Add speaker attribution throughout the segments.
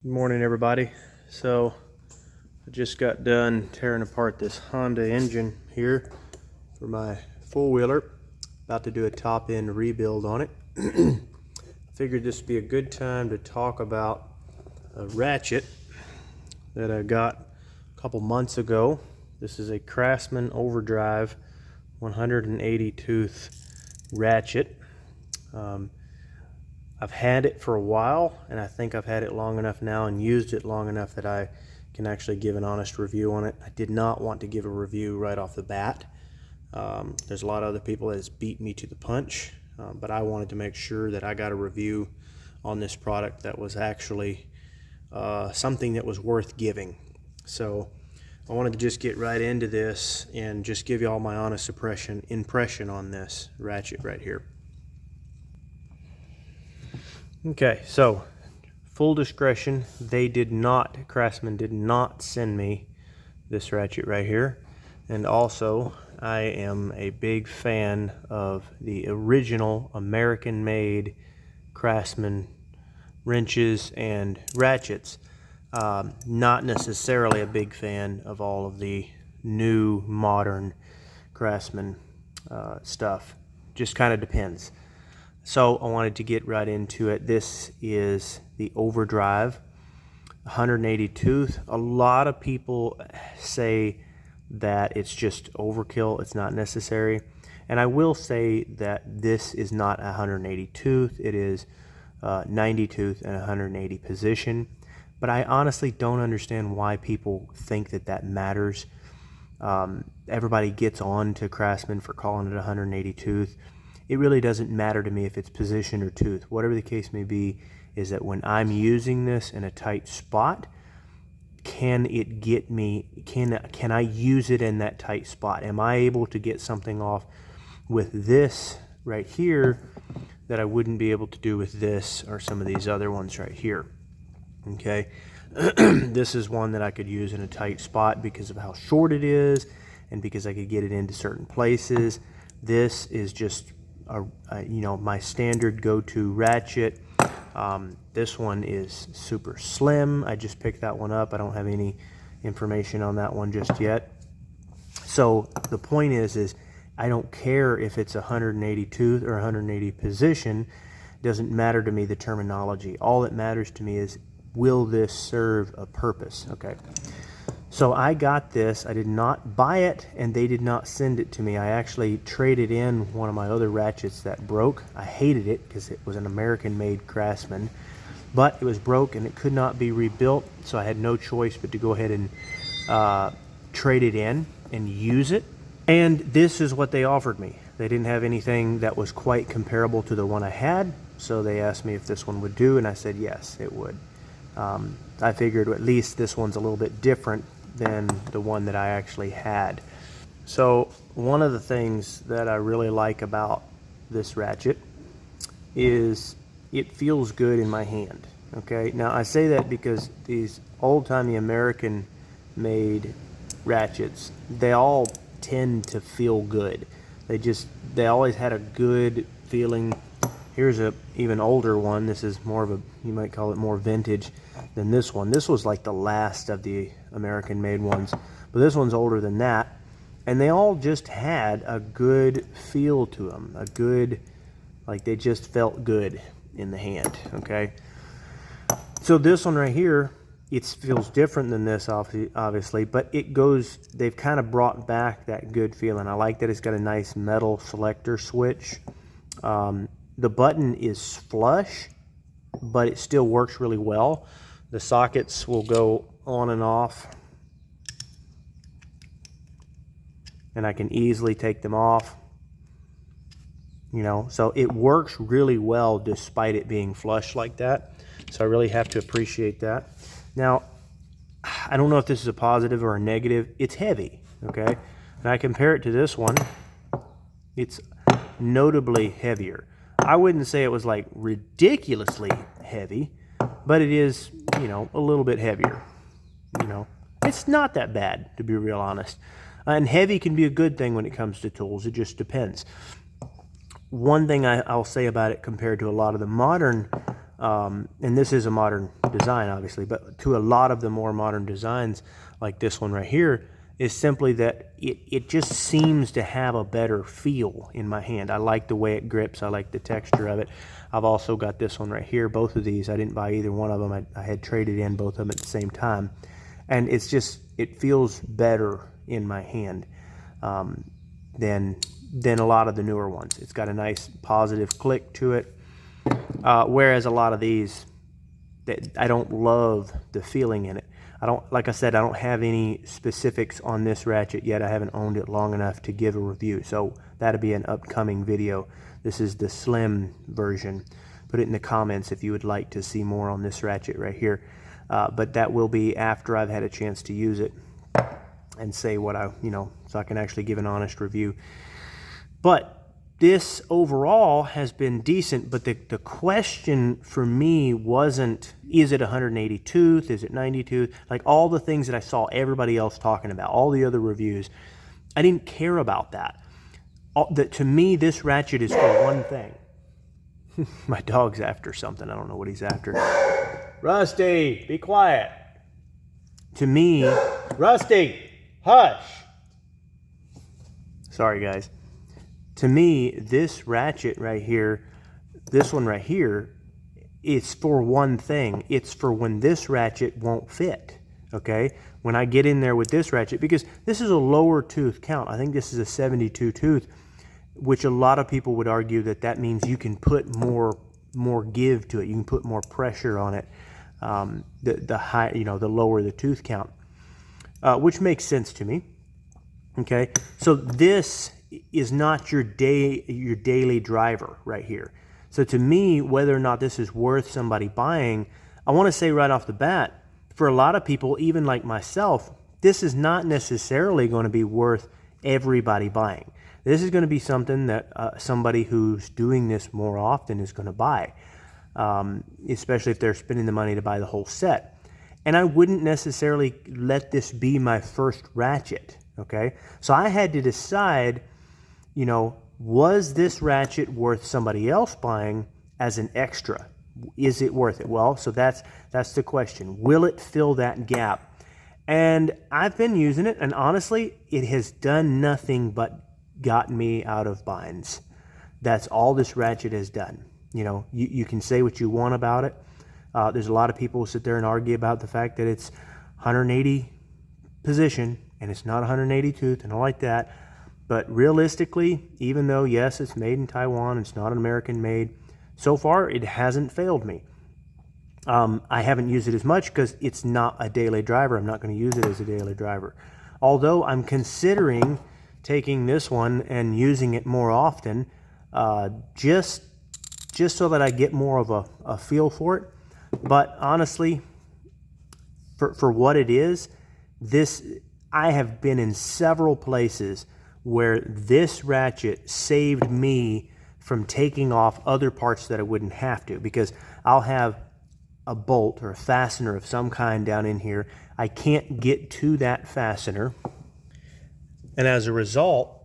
Speaker 1: Good morning, everybody. So I just got done tearing apart this Honda engine here for my four-wheeler. About to do a top-end rebuild on it. Figured this would be a good time to talk about a ratchet that I got a couple months ago. This is a Craftsman overdrive 180 tooth ratchet. I've had it for a while, and I think I've had it long enough now and used it long enough that I can actually give an honest review on it. I did not want to give a review right off the bat. There's a lot of other people that has beat me to the punch, but I wanted to make sure that I got a review on this product that was actually something that was worth giving. So I wanted to just get right into this and just give you all my honest impression on this ratchet right here. Okay, so full discretion, Craftsman did not send me this ratchet right here. And also, I am a big fan of the original American-made Craftsman wrenches and ratchets. Not necessarily a big fan of all of the new modern Craftsman stuff. Just kind of depends. So I wanted to get right into it. This is the overdrive 180 tooth. A lot of people say that it's just overkill, it's not necessary. And I will say that this is not 180 tooth, it is 90 tooth and 180 position. But I honestly don't understand why people think that that matters. Everybody gets on to Craftsman for calling it 180 tooth. It really doesn't matter to me if it's position or tooth. Whatever the case may be, is that when I'm using this in a tight spot, can it get me, can I use it in that tight spot? Am I able to get something off with this right here that I wouldn't be able to do with this or some of these other ones right here? Okay, this is one that I could use in a tight spot because of how short it is and because I could get it into certain places. This is just my standard go-to ratchet. This one is super slim. I just picked that one up. I don't have any information on that one just yet. So the point is I don't care if it's 180 tooth or 180 position. It doesn't matter to me, the terminology. All that matters to me is, will this serve a purpose? Okay. So I got this. I did not buy it, and they did not send it to me. I actually traded in one of my other ratchets that broke. I hated it because it was an American-made Craftsman, but it was broke and it could not be rebuilt, so I had no choice but to go ahead and trade it in and use it. And this is what they offered me. They didn't have anything that was quite comparable to the one I had, so they asked me if this one would do, and I said yes, it would. I figured at least this one's a little bit different than the one that I actually had. So one of the things that I really like about this ratchet is it feels good in my hand. Okay, now I say that because these old-timey American-made ratchets, they all tend to feel good. They always had a good feeling. Here's a even older one. This is more of a, you might call it more vintage than this one. This was like the last of the American-made ones, but this one's older than that. And they all just had a good feel to them, a good, like they just felt good in the hand, okay? So this one right here, it feels different than this, obviously, but they've kind of brought back that good feeling. I like that it's got a nice metal selector switch. The button is flush, but it still works really well. The sockets will go on and off, and I can easily take them off. So it works really well despite it being flush like that. So I really have to appreciate that. Now, I don't know if this is a positive or a negative. It's heavy, okay? And I compare it to this one. It's notably heavier. I wouldn't say it was like ridiculously heavy, but it is, a little bit heavier. It's not that bad, to be real honest. And heavy can be a good thing when it comes to tools. It just depends. One thing I'll say about it compared to a lot of the modern And this is a modern design, obviously, but to a lot of the more modern designs, like this one right here, is simply that it just seems to have a better feel in my hand. I like the way it grips. I like the texture of it. I've also got this one right here. Both of these, I didn't buy either one of them. I had traded in both of them at the same time. And it's just, it feels better in my hand than a lot of the newer ones. It's got a nice positive click to it. Whereas a lot of these, I don't love the feeling in it. Like I said, I don't have any specifics on this ratchet yet. I haven't owned it long enough to give a review. So that'll be an upcoming video. This is the slim version. Put it in the comments if you would like to see more on this ratchet right here. But that will be after I've had a chance to use it and say what so I can actually give an honest review. But this overall has been decent, but the question for me wasn't, is it 180 tooth, is it 90 tooth? Like all the things that I saw everybody else talking about, all the other reviews, I didn't care about that. To me, this ratchet is for one thing. My dog's after something. I don't know what he's after. Rusty, be quiet. To me, Rusty, hush. Sorry, guys. To me, this ratchet right here, this one right here, it's for one thing. It's for when this ratchet won't fit, okay? When I get in there with this ratchet, because this is a lower tooth count. I think this is a 72 tooth, which a lot of people would argue that means you can put more give to it. You can put more pressure on it. The high, the lower the tooth count, which makes sense to me. Okay, so this is not your daily driver right here. So to me, whether or not this is worth somebody buying, I want to say right off the bat, for a lot of people, even like myself, this is not necessarily going to be worth everybody buying. This is going to be something that somebody who's doing this more often is going to buy, especially if they're spending the money to buy the whole set. And I wouldn't necessarily let this be my first ratchet. Okay, so I had to decide, was this ratchet worth somebody else buying as an extra? Is it worth it? Well, so that's the question. Will it fill that gap? And I've been using it, and honestly, it has done nothing but gotten me out of binds. That's all this ratchet has done. You can say what you want about it. There's a lot of people who sit there and argue about the fact that it's 180 position, and it's not 180 tooth and all like that. But realistically, even though, yes, it's made in Taiwan, it's not an American made, so far it hasn't failed me. I haven't used it as much because it's not a daily driver. I'm not going to use it as a daily driver. Although I'm considering taking this one and using it more often, just so that I get more of a feel for it. But honestly, for what it is, I have been in several places where this ratchet saved me from taking off other parts that I wouldn't have to, because I'll have a bolt or a fastener of some kind down in here. I can't get to that fastener, and as a result,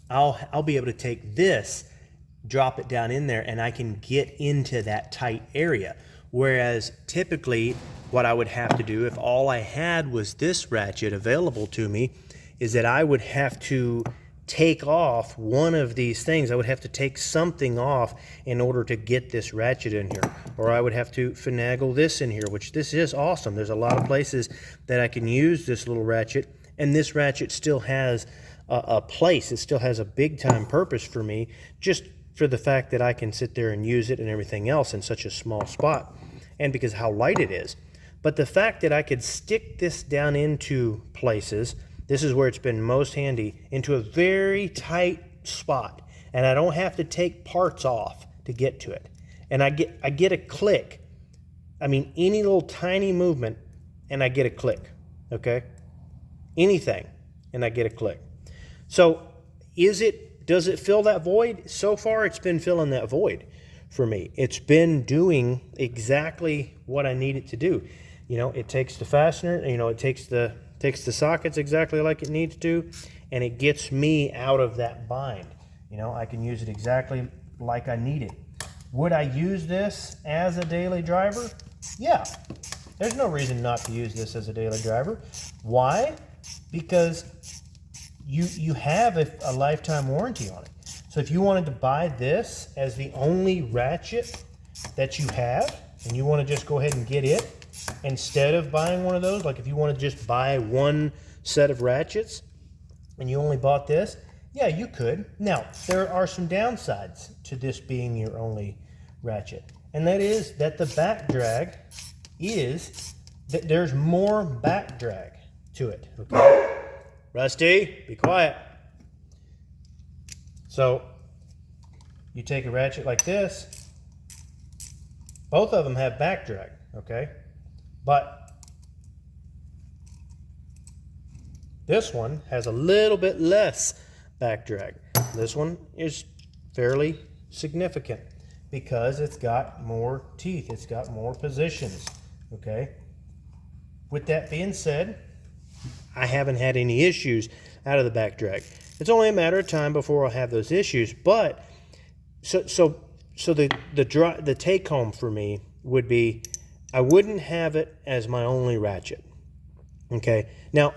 Speaker 1: I'll be able to take this, drop it down in there, and I can get into that tight area. Whereas typically what I would have to do if all I had was this ratchet available to me is that I would have to take off one of these things. I would have to take something off in order to get this ratchet in here. Or I would have to finagle this in here, which this is awesome. There's a lot of places that I can use this little ratchet, and this ratchet still has a place. It still has a big time purpose for me, just for the fact that I can sit there and use it and everything else in such a small spot, and because how light it is. But the fact that I could stick this down into places, this is where it's been most handy, into a very tight spot, and I don't have to take parts off to get to it. And I get a click. I mean, any little tiny movement, and I get a click, okay? Anything, and I get a click. So does it fill that void? So far, it's been filling that void for me. It's been doing exactly what I need it to do. It takes the fastener, it takes the sockets exactly like it needs to, and it gets me out of that bind. I can use it exactly like I need it. Would I use this as a daily driver? Yeah. There's no reason not to use this as a daily driver. Why? Because you have a lifetime warranty on it. So if you wanted to buy this as the only ratchet that you have, and you want to just go ahead and get it, instead of buying one of those, like if you want to just buy one set of ratchets, and you only bought this, yeah, you could. Now, there are some downsides to this being your only ratchet, and that is that the back drag is that there's more back drag to it, okay? Rusty, be quiet. So, you take a ratchet like this, both of them have back drag, okay? But this one has a little bit less back drag. This one is fairly significant because it's got more teeth, it's got more positions, okay? With that being said, I haven't had any issues out of the back drag. It's only a matter of time before I'll have those issues, but so the take home for me would be I wouldn't have it as my only ratchet. Okay, now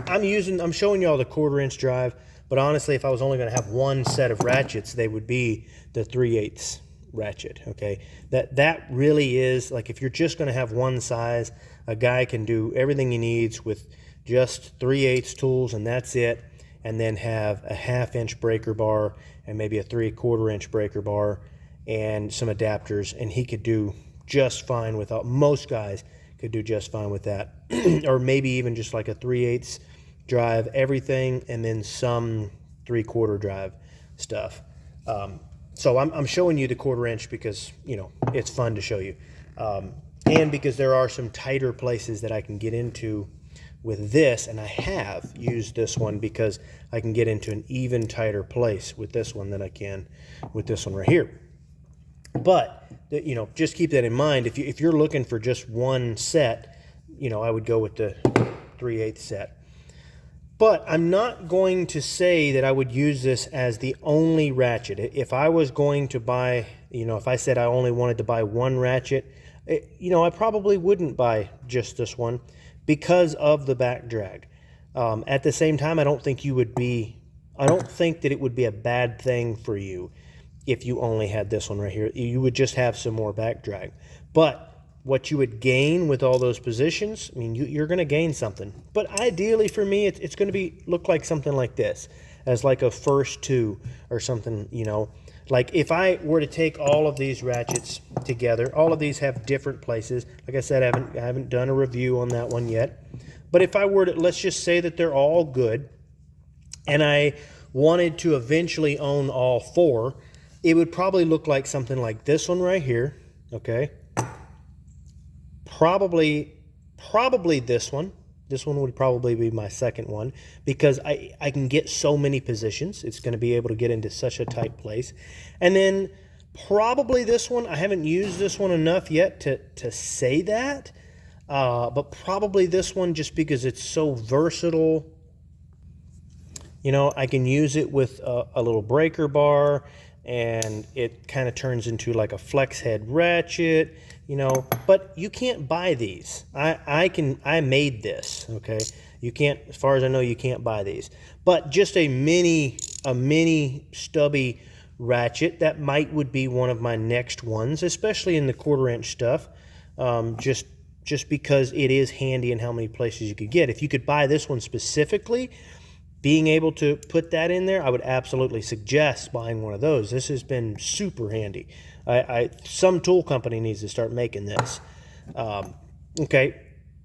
Speaker 1: I'm showing you all the 1/4" drive, but honestly, if I was only going to have one set of ratchets, they would be the 3/8 ratchet. Okay, that really is, like, if you're just going to have one size, a guy can do everything he needs with just 3/8 tools, and that's it, and then have a 1/2" breaker bar and maybe a 3/4" breaker bar and some adapters, and he could do just fine without. Most guys could do just fine with that. Or maybe even just like a 3/8 drive, everything, and then some 3/4 drive stuff. So I'm showing you the 1/4" because, you know, it's fun to show you. And because there are some tighter places that I can get into with this, and I have used this one because I can get into an even tighter place with this one than I can with this one right here. But, you know, just keep that in mind. If you're looking for just one set, you know, I would go with the 3/8 set. But I'm not going to say that I would use this as the only ratchet. If I was going to buy, you know, if I said I only wanted to buy one ratchet, you know, I probably wouldn't buy just this one because of the back drag. At the same time, I don't think that it would be a bad thing for you if you only had this one right here. You would just have some more back drag. But what you would gain with all those positions, I mean, you're going to gain something. But ideally for me, it's going to look like something like this, as like a first two or something, you know. Like if I were to take all of these ratchets together, all of these have different places. Like I said, I haven't done a review on that one yet. But if I were to, let's just say that they're all good, and I wanted to eventually own all four, it would probably look like something like this one right here, okay? Probably this one. This one would probably be my second one because I can get so many positions. It's going to be able to get into such a tight place. And then probably this one. I haven't used this one enough yet to say that, but probably this one just because it's so versatile. You know, I can use it with a little breaker bar, and it kind of turns into like a flex head ratchet, you know. But you can't buy these. I made this, okay? You can't, as far as I know, you can't buy these. But just a mini stubby ratchet, that would be one of my next ones, especially in the 1/4" stuff. Just because it is handy in how many places you could get. If you could buy this one specifically, being able to put that in there, I would absolutely suggest buying one of those. This has been super handy. Some tool company needs to start making this. Okay,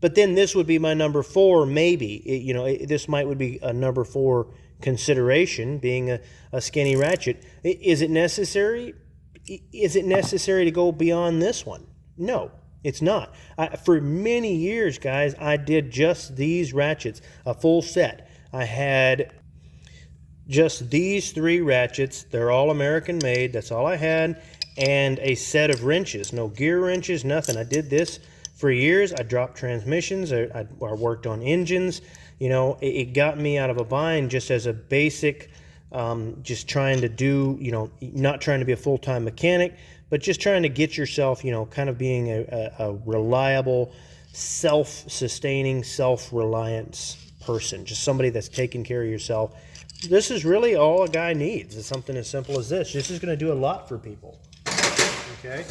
Speaker 1: but then this would be my number 4, maybe. You know, this would be a number 4 consideration, being a skinny ratchet. Is it necessary? Is it necessary to go beyond this one? No, it's not. For many years, guys, I did just these ratchets, a full set. I had just these 3 ratchets. They're all American made. That's all I had. And a set of wrenches. No gear wrenches, nothing. I did this for years. I dropped transmissions. I worked on engines. You know, it got me out of a bind just as a basic, just trying to do, you know, not trying to be a full-time mechanic, but just trying to get yourself, you know, kind of being a reliable, self-sustaining, self-reliance person, just somebody that's taking care of yourself. This is really all a guy needs. It's something as simple as this. This is going to do a lot for people. Okay?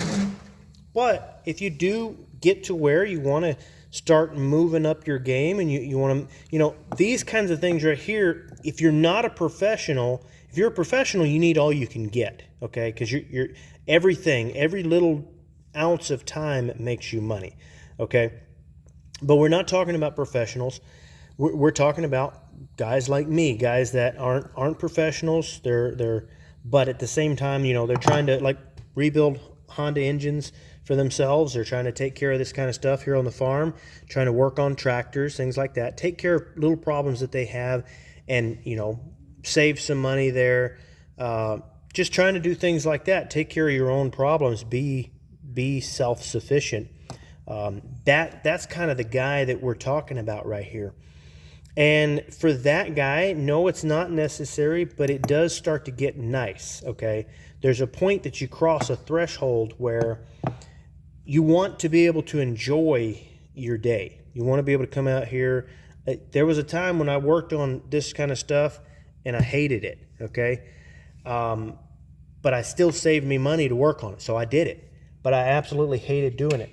Speaker 1: But if you do get to where you want to start moving up your game and you want to, you know, these kinds of things right here, if you're not a professional, if you're a professional, you need all you can get, okay? Because you're everything, every little ounce of time makes you money, okay? But we're not talking about professionals. We're talking about guys like me, guys that aren't professionals. But at the same time, you know, they're trying to like rebuild Honda engines for themselves. They're trying to take care of this kind of stuff here on the farm, trying to work on tractors, things like that. Take care of little problems that they have, and you know, save some money there. Just trying to do things like that. Take care of your own problems. Be self-sufficient. That's kind of the guy that we're talking about right here. And for that guy, no, it's not necessary, but it does start to get nice, okay? There's a point that you cross a threshold where you want to be able to enjoy your day. You want to be able to come out here. There was a time when I worked on this kind of stuff, and I hated it, okay? But I still saved me money to work on it, so I did it. But I absolutely hated doing it.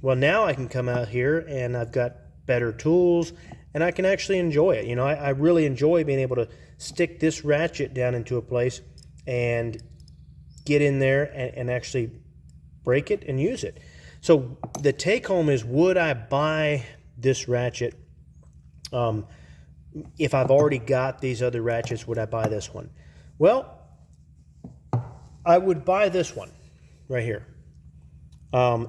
Speaker 1: Well, now I can come out here, and I've got better tools, and I can actually enjoy it. You know, I really enjoy being able to stick this ratchet down into a place and get in there and actually break it and use it. So the take home is, would I buy this ratchet? If I've already got these other ratchets, would I buy this one? Well, I would buy this one right here.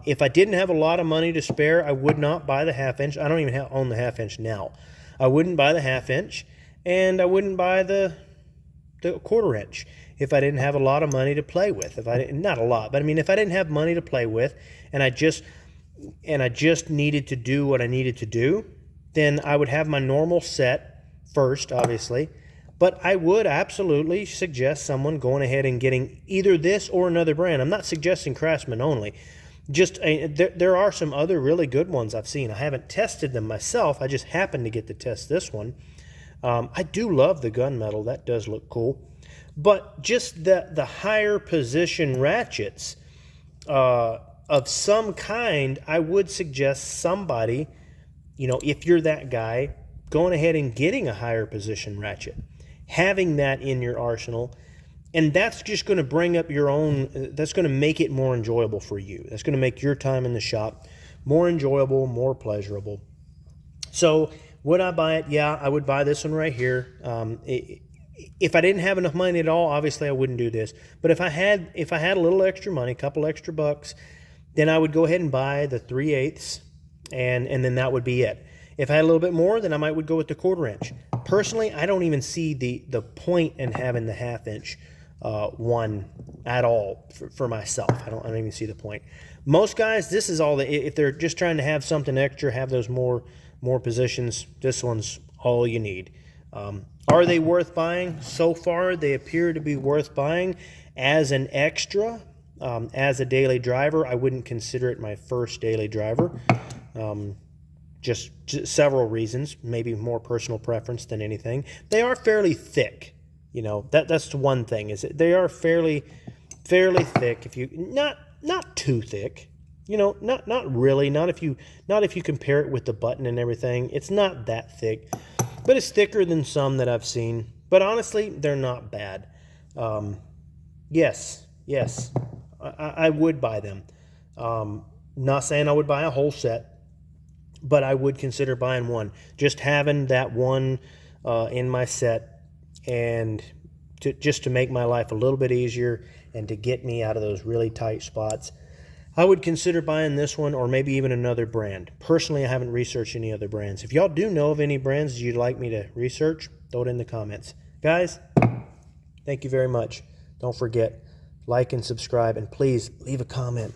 Speaker 1: If I didn't have a lot of money to spare, I would not buy the 1/2 inch. I don't even own the 1/2 inch now. I wouldn't buy the 1/2 inch, and I wouldn't buy the 1/4 inch if I didn't have a lot of money to play with. If I didn't, not a lot, but I mean, if I didn't have money to play with, and I just needed to do what I needed to do, then I would have my normal set first, obviously. But I would absolutely suggest someone going ahead and getting either this or another brand. I'm not suggesting Craftsman only. Just there are some other really good ones I've seen. I haven't tested them myself. I just happened to get to test this one. I do love the gunmetal. That does look cool. But just the higher position ratchets of some kind, I would suggest somebody, you know, if you're that guy, going ahead and getting a higher position ratchet, having that in your arsenal. And that's just going to bring up your own, that's going to make it more enjoyable for you. That's going to make your time in the shop more enjoyable, more pleasurable. So would I buy it? Yeah, I would buy this one right here. If I didn't have enough money at all, obviously I wouldn't do this. But if I had a little extra money, a couple extra bucks, then I would go ahead and buy the 3/8, and then that would be it. If I had a little bit more, then I would go with the 1/4 inch. Personally, I don't even see the point in having the 1/2 inch one at all for myself. I don't even see the point. Most guys, this is all if they're just trying to have something extra, have those more positions, this one's all you need. Are they worth buying? So far, they appear to be worth buying as an extra. As a daily driver, I wouldn't consider it my first daily driver. Just several reasons, maybe more personal preference than anything. They are fairly thick. You know, that's the one thing, is that they are fairly thick. If you not too thick, you know, not really, not if you compare it with the button and everything. It's not that thick, but it's thicker than some that I've seen. But honestly, they're not bad. Yes, I would buy them. Not saying I would buy a whole set, but I would consider buying one. Just having that one in my set, and just to make my life a little bit easier and to get me out of those really tight spots, I would consider buying this one, or maybe even another brand. Personally, I haven't researched any other brands. If y'all do know of any brands you'd like me to research, throw it in the comments. Guys, thank you very much. Don't forget, like and subscribe, and please leave a comment.